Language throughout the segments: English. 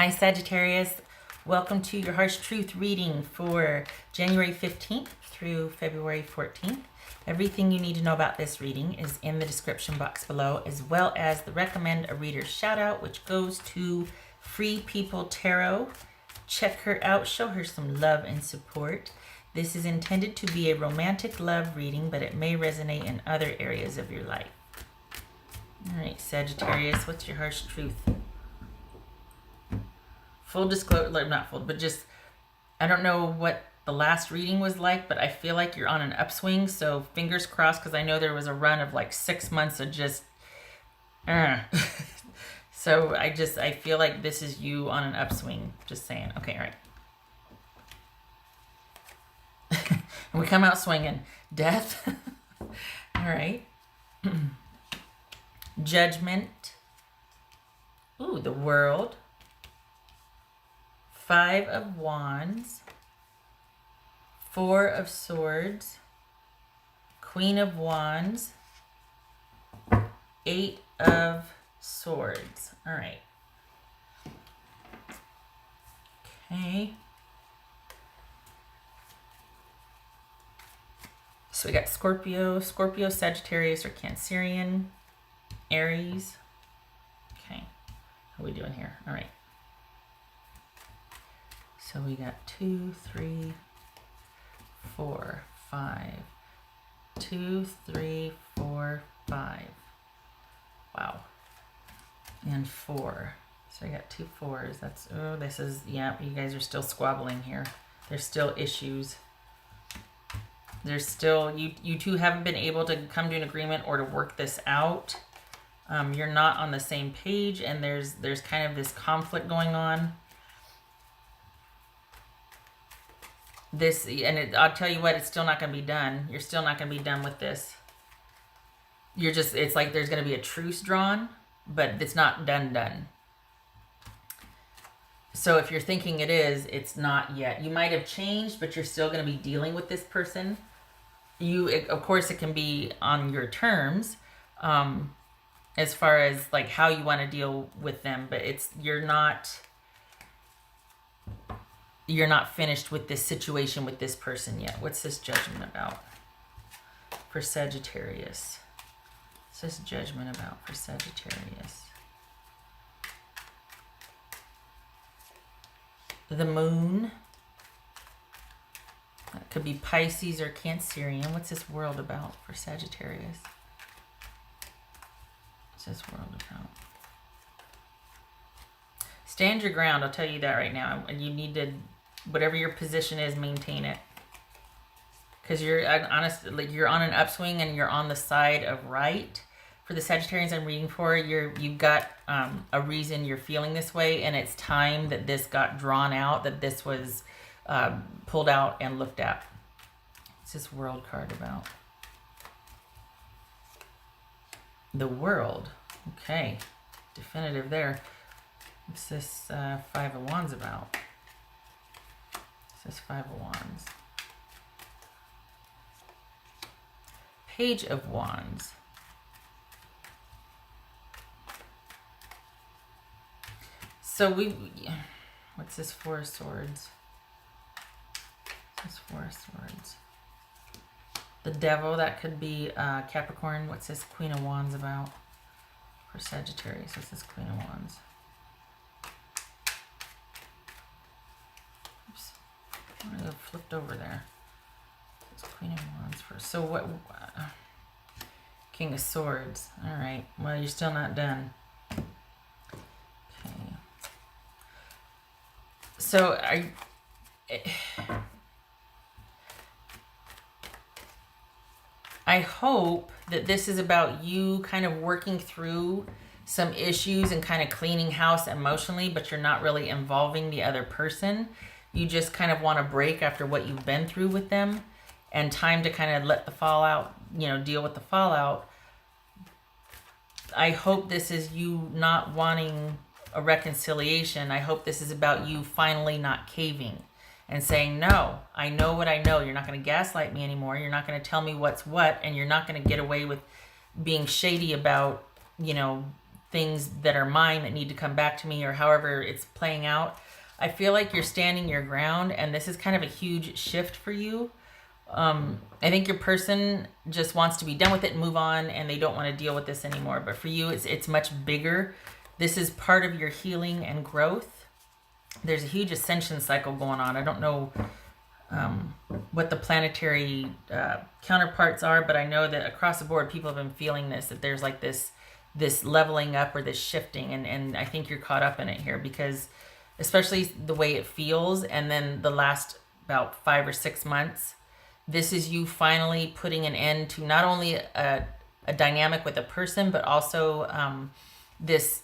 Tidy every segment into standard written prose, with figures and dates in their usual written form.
Hi Sagittarius, welcome to your Harsh Truth reading for January 15th through February 14th. Everything you need to know about this reading is in the description box below, as well as the recommend a reader shout out, which goes to Free People Tarot. Check her out, show her some love and support. This is intended to be a romantic love reading, but it may resonate in other areas of your life. All right, Sagittarius, what's your harsh truth? Full disclosure, not full, but just, I don't know what the last reading was like, but I feel like you're on an upswing, so fingers crossed, because I know there was a run of like 6 months of just, so I feel like this is you on an upswing, just saying. Okay, all right. And we come out swinging. Death. All right. Judgment. Ooh, the World. 5 of Wands, 4 of Swords, Queen of Wands, 8 of Swords. All right. Okay. So we got Scorpio, Sagittarius, or Cancerian, Aries. Okay. How are we doing here? All right. So we got 2, 3, 4, 5. 2, 3, 4, 5. Wow. And 4. So I got 2 4s. That's, oh, this is, yeah, you guys are still squabbling here. There's still issues. There's still, you two haven't been able to come to an agreement or to work this out. You're not on the same page, and there's kind of this conflict going on. This, and I'll tell you what, it's still not going to be done. You're still not going to be done with this. You're just, it's like there's going to be a truce drawn, but it's not done. So if you're thinking it is, it's not yet. You might have changed, but you're still going to be dealing with this person. Of course, it can be on your terms, as far as like how you want to deal with them, but you're not finished with this situation with this person yet. What's this judgment about for Sagittarius? What's this judgment about for Sagittarius? The Moon. That could be Pisces or Cancerian. What's this world about for Sagittarius? What's this world about? Stand your ground. I'll tell you that right now. You need to, whatever your position is, maintain it. Because you're honestly, like, you're on an upswing and you're on the side of right. For the Sagittarians I'm reading for, you've got a reason you're feeling this way, and it's time that this got drawn out, that this was pulled out and looked at. What's this World card about? The World. Okay. Definitive there. What's this 5 of Wands about? What's this 5 of Wands? Page of Wands. So what's this 4 of Swords? What's this 4 of Swords? The Devil, that could be Capricorn. What's this Queen of Wands about? For Sagittarius, what's this Queen of Wands? Oops. I flipped over there. It's Queen of Wands first. So what? King of Swords. All right. Well, you're still not done. Okay. So I hope that this is about you kind of working through some issues and kind of cleaning house emotionally, but you're not really involving the other person. You just kind of want to break after what you've been through with them, and time to kind of let the fallout, deal with the fallout. I hope this is you not wanting a reconciliation. I hope this is about you finally not caving and saying, no, I know what I know. You're not going to gaslight me anymore. You're not going to tell me what's what, and you're not going to get away with being shady about, things that are mine that need to come back to me, or however it's playing out. I feel like you're standing your ground, and this is kind of a huge shift for you. I think your person just wants to be done with it and move on, and they don't want to deal with this anymore. But for you, it's much bigger. This is part of your healing and growth. There's a huge ascension cycle going on. I don't know what the planetary counterparts are, but I know that across the board, people have been feeling this, that there's like this leveling up or this shifting, and I think you're caught up in it here, because especially the way it feels, and then the last about 5 or 6 months, this is you finally putting an end to not only a dynamic with a person, but also this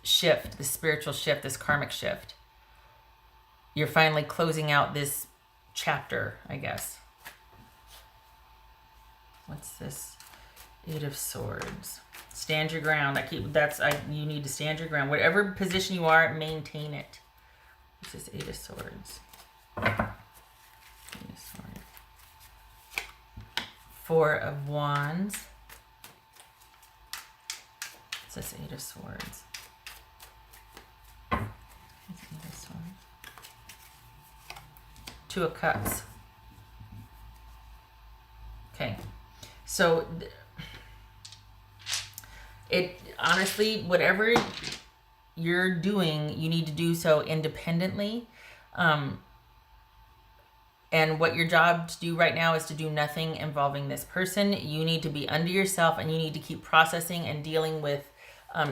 shift, this spiritual shift, this karmic shift. You're finally closing out this chapter, I guess. What's this? 8 of Swords. Stand your ground. You need to stand your ground. Whatever position you are, maintain it. This is 8 of Swords. 8 of Swords. 4 of Wands. It's this 8 of Swords. It's 8 of Swords. 2 of Cups. Okay. So it honestly, whatever you're doing, you need to do so independently. And what your job to do right now is to do nothing involving this person. You need to be under yourself, and you need to keep processing and dealing with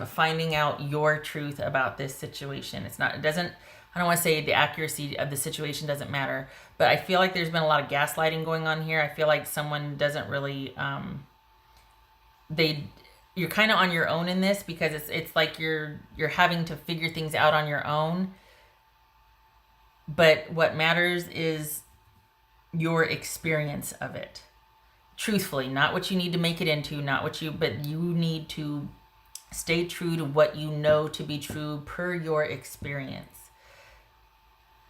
finding out your truth about this situation. I don't want to say the accuracy of the situation doesn't matter, but I feel like there's been a lot of gaslighting going on here. I feel like someone doesn't really, you're kind of on your own in this, because it's like you're having to figure things out on your own. But what matters is your experience of it. Truthfully, not what you need to make it into, but you need to stay true to what you know to be true per your experience.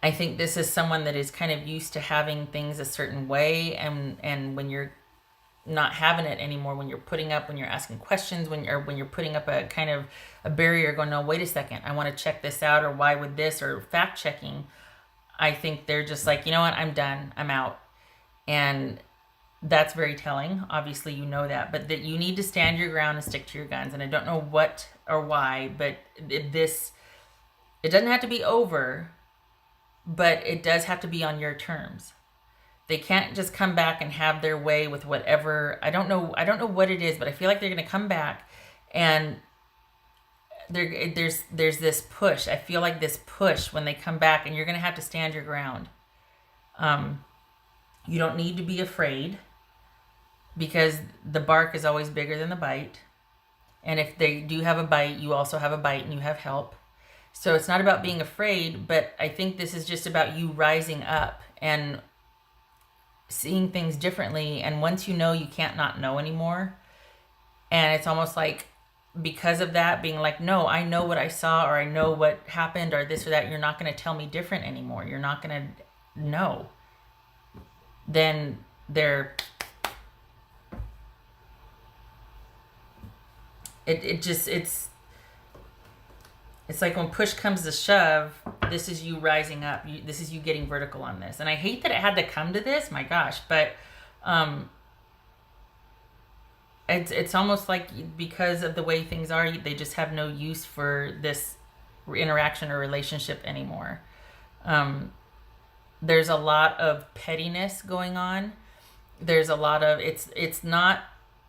I think this is someone that is kind of used to having things a certain way, and when you're not having it anymore, when you're asking questions, when you're putting up a kind of a barrier, going, no, wait a second, I want to check this out, or why would this, or fact checking, I think they're just like, you know what, I'm done, I'm out. And that's very telling. Obviously, you know that, but that you need to stand your ground and stick to your guns. And I don't know what or why, but it doesn't have to be over, but it does have to be on your terms. They can't just come back and have their way with whatever. I don't know what it is, but I feel like they're going to come back, and there's this push. I feel like this push when they come back, and you're going to have to stand your ground. You don't need to be afraid, because the bark is always bigger than the bite. And if they do have a bite, you also have a bite, and you have help. So it's not about being afraid, but I think this is just about you rising up and seeing things differently. And once you know, you can't not know anymore. And it's almost like, because of that, being like, no, I know what I saw, or I know what happened, or this or that. You're not going to tell me different anymore. You're not going to know. Then it's like when push comes to shove, this is you rising up. This is you getting vertical on this. And I hate that it had to come to this, my gosh, but it's almost like, because of the way things are, they just have no use for this interaction or relationship anymore. There's a lot of pettiness going on. There's a lot of, it's not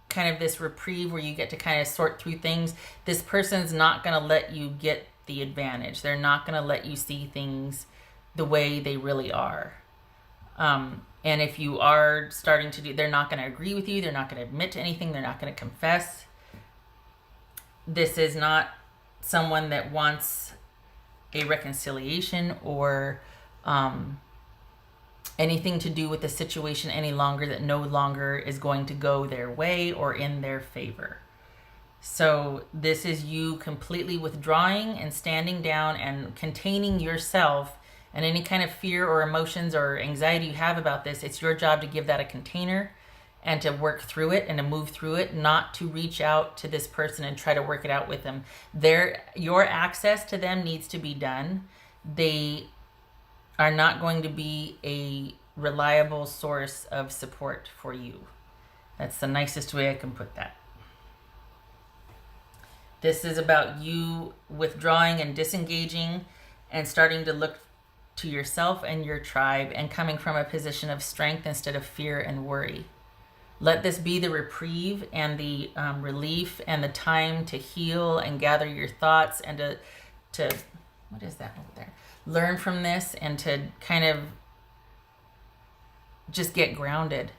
kind of this reprieve where you get to kind of sort through things. This person's not going to let you get the advantage. They're not going to let you see things the way they really are. And if you are starting to they're not going to agree with you. They're not going to admit to anything. They're not going to confess. This is not someone that wants a reconciliation or anything to do with the situation any longer, that no longer is going to go their way or in their favor. So this is you completely withdrawing and standing down and containing yourself, and any kind of fear or emotions or anxiety you have about this. It's your job to give that a container and to work through it and to move through it, not to reach out to this person and try to work it out with them. Your access to them needs to be done. They are not going to be a reliable source of support for you. That's the nicest way I can put that. This is about you withdrawing and disengaging and starting to look to yourself and your tribe and coming from a position of strength instead of fear and worry. Let this be the reprieve and the relief and the time to heal and gather your thoughts and to what is that over there? Learn from this and to kind of just get grounded.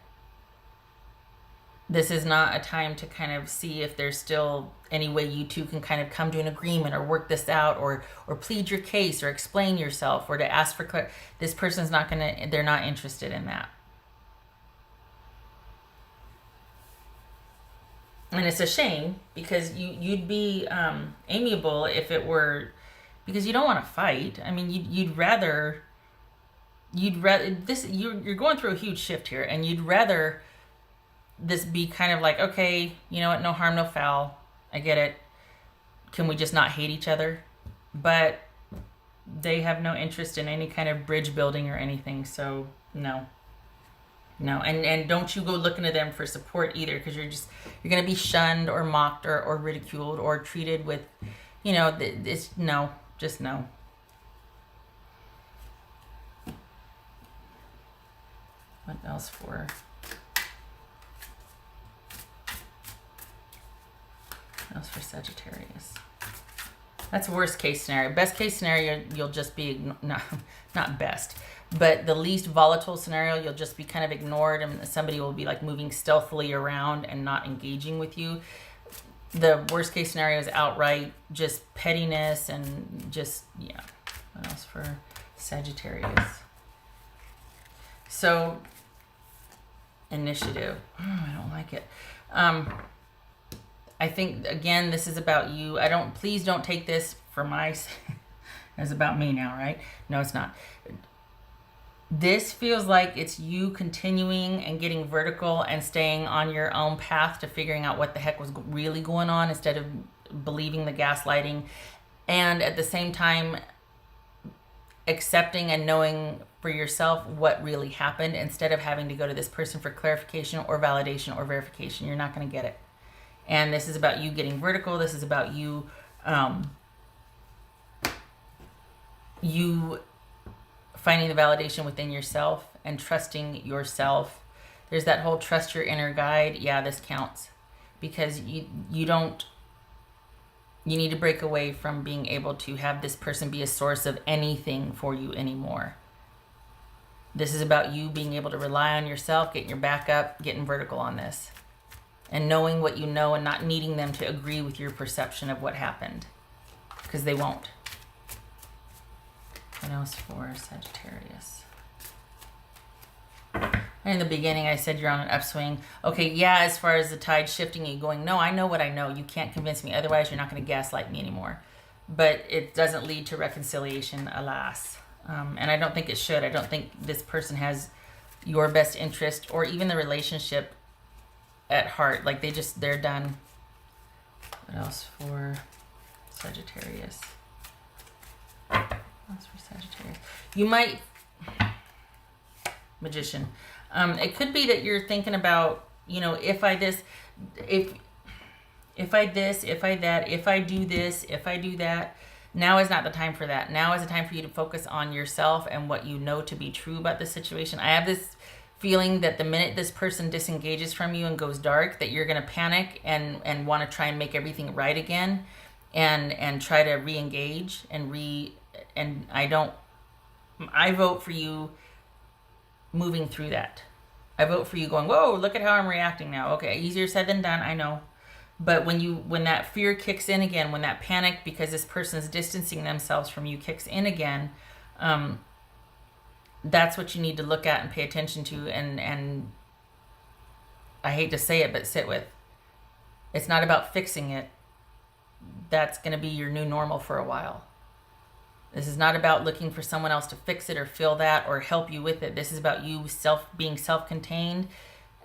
This is not a time to kind of see if there's still any way you two can kind of come to an agreement or work this out or plead your case or explain yourself or to ask for clarity. This person's not they're not interested in that. And it's a shame because you'd be amiable if it were, because you don't want to fight. I mean, you'd rather this, you're going through a huge shift here, and you'd rather this be kind of like, okay, you know what, no harm, no foul. I get it. Can we just not hate each other? But they have no interest in any kind of bridge building or anything. So no. And don't you go looking to them for support either, because you're going to be shunned or mocked or ridiculed or treated with, it's no, just no. What else for Sagittarius? That's worst case scenario. Best case scenario, you'll just be, not best, but the least volatile scenario, you'll just be kind of ignored and somebody will be like moving stealthily around and not engaging with you. The worst case scenario is outright just pettiness and just, yeah. What else for Sagittarius? So, initiative. I don't like it. I think, again, this is about you. Please don't take this for it's about me now, right? No, it's not. This feels like it's you continuing and getting vertical and staying on your own path to figuring out what the heck was really going on instead of believing the gaslighting. And at the same time, accepting and knowing for yourself what really happened instead of having to go to this person for clarification or validation or verification. You're not going to get it. And this is about you getting vertical. This is about you, you finding the validation within yourself and trusting yourself. There's that whole trust your inner guide. Yeah, this counts because you need to break away from being able to have this person be a source of anything for you anymore. This is about you being able to rely on yourself, getting your back up, getting vertical on this. And knowing what you know and not needing them to agree with your perception of what happened. Because they won't. What else for Sagittarius? And in the beginning I said you're on an upswing. Okay, yeah, as far as the tide shifting, you going, no, I know what I know. You can't convince me. Otherwise, you're not going to gaslight me anymore. But it doesn't lead to reconciliation, alas. And I don't think it should. I don't think this person has your best interest or even the relationship at heart. Like they're done. What else for Sagittarius? You might, Magician. It could be that you're thinking about, if I this, if I this, if I that, if I do this, if I do that. Now is not the time for that. Now is the time for you to focus on yourself and what you know to be true about the situation. I have this feeling that the minute this person disengages from you and goes dark, that you're going to panic and want to try and make everything right again and try to re-engage and I vote for you moving through that. I vote for you going, whoa, look at how I'm reacting now. Okay, easier said than done, I know. But when that fear kicks in again, when that panic because this person is distancing themselves from you kicks in again, that's what you need to look at and pay attention to and I hate to say it, but sit with. It's not about fixing it. That's going to be your new normal for a while. This is not about looking for someone else to fix it or fill that or help you with it. This is about you being self-contained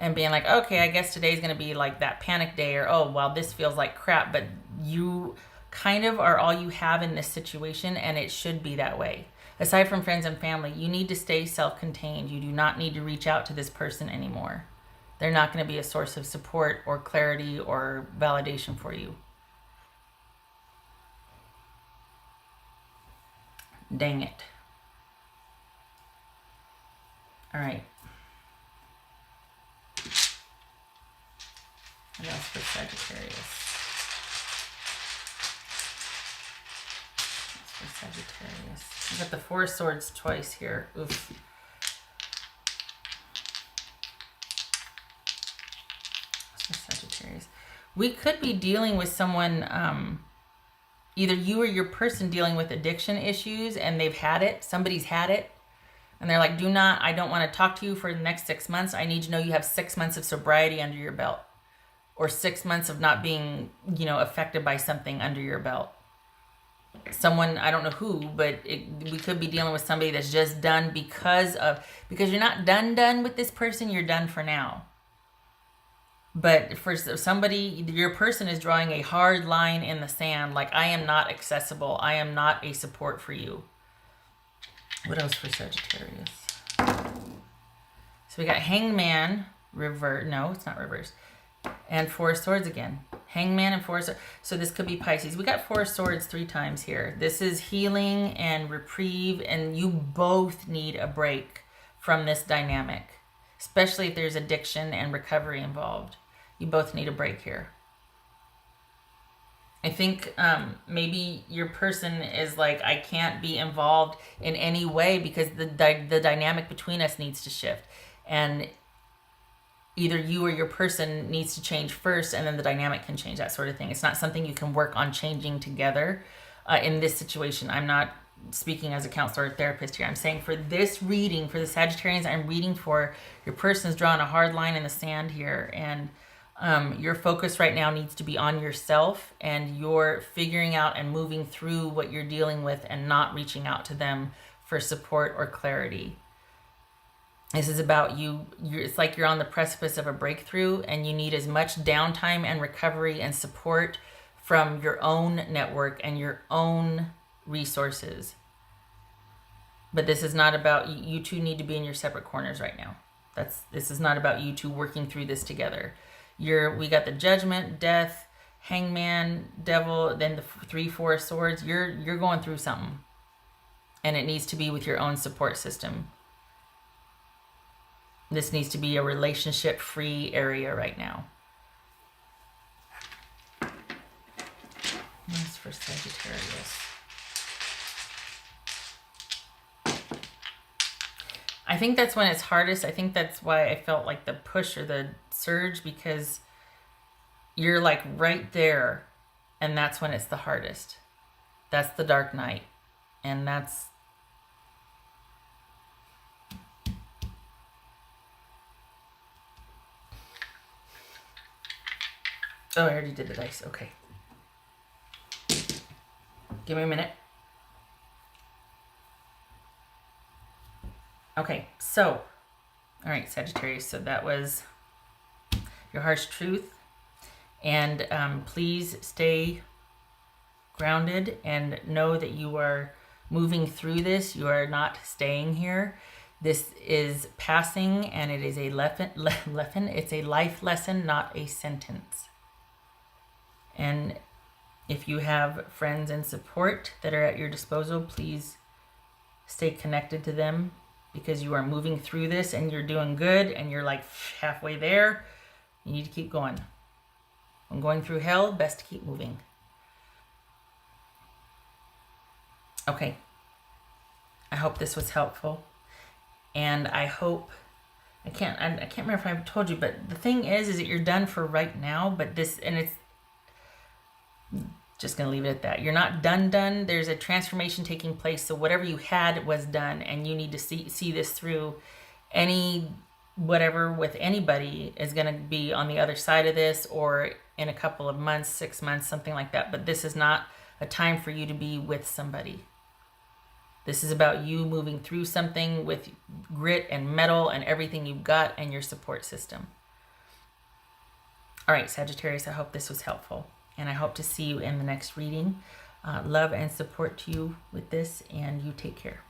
and being like, okay, I guess today's going to be like that panic day, or, oh, well, this feels like crap. But you kind of are all you have in this situation, and it should be that way. Aside from friends and family, you need to stay self-contained. You do not need to reach out to this person anymore. They're not going to be a source of support or clarity or validation for you. Dang it. All right. What else for Sagittarius? Sagittarius. We got the Four of Swords twice here. Oof. Sagittarius. We could be dealing with someone, either you or your person dealing with addiction issues, and they've had it. Somebody's had it. And they're like, I don't want to talk to you for the next 6 months. I need to know you have 6 months of sobriety under your belt. Or 6 months of not being, affected by something under your belt. Someone, I don't know who, but we could be dealing with somebody that's just done because you're not done with this person, you're done for now. But for somebody, your person is drawing a hard line in the sand, like, I am not accessible, I am not a support for you. What else for Sagittarius? So we got Hangman, reverse, no, it's not reverse, and Four of Swords again. Hangman and Four of Swords. So this could be Pisces. We got Four of Swords 3 times here. This is healing and reprieve, and you both need a break from this dynamic, especially if there's addiction and recovery involved. You both need a break here. I think maybe your person is like, I can't be involved in any way because the dynamic between us needs to shift. And either you or your person needs to change first, and then the dynamic can change, that sort of thing. It's not something you can work on changing together in this situation. I'm not speaking as a counselor or therapist here. I'm saying for this reading, for the Sagittarians I'm reading for, your person's drawing a hard line in the sand here, and your focus right now needs to be on yourself, and you're figuring out and moving through what you're dealing with and not reaching out to them for support or clarity. This is about you. It's like you're on the precipice of a breakthrough, and you need as much downtime and recovery and support from your own network and your own resources. But this is not about, you two need to be in your separate corners right now. This is not about you two working through this together. We got the Judgment, Death, Hangman, Devil, then the 3, 4 Swords. You're going through something, and it needs to be with your own support system. This needs to be a relationship-free area right now. That's for Sagittarius. I think that's when it's hardest. I think that's why I felt like the push or the surge, because you're like right there, and that's when it's the hardest. That's the dark night, and that's... Oh, I already did the dice. Okay. Give me a minute. Okay, so, all right, Sagittarius, so that was your harsh truth. And please stay grounded and know that you are moving through this. You are not staying here. This is passing, and it is a it's a life lesson, not a sentence. And if you have friends and support that are at your disposal, please stay connected to them, because you are moving through this and you're doing good, and you're like halfway there. You need to keep going. When going through hell, best to keep moving. Okay. I hope this was helpful. And I hope, I can't remember if I've told you, but the thing is that you're done for right now, but this, and it's just going to leave it at that. You're not done. There's a transformation taking place. So whatever you had was done, and you need to see this through. Whatever with anybody is going to be on the other side of this, or in a couple of months, 6 months, something like that. But this is not a time for you to be with somebody. This is about you moving through something with grit and mettle and everything you've got and your support system. All right, Sagittarius, I hope this was helpful, and I hope to see you in the next reading. Love and support to you with this, and you take care.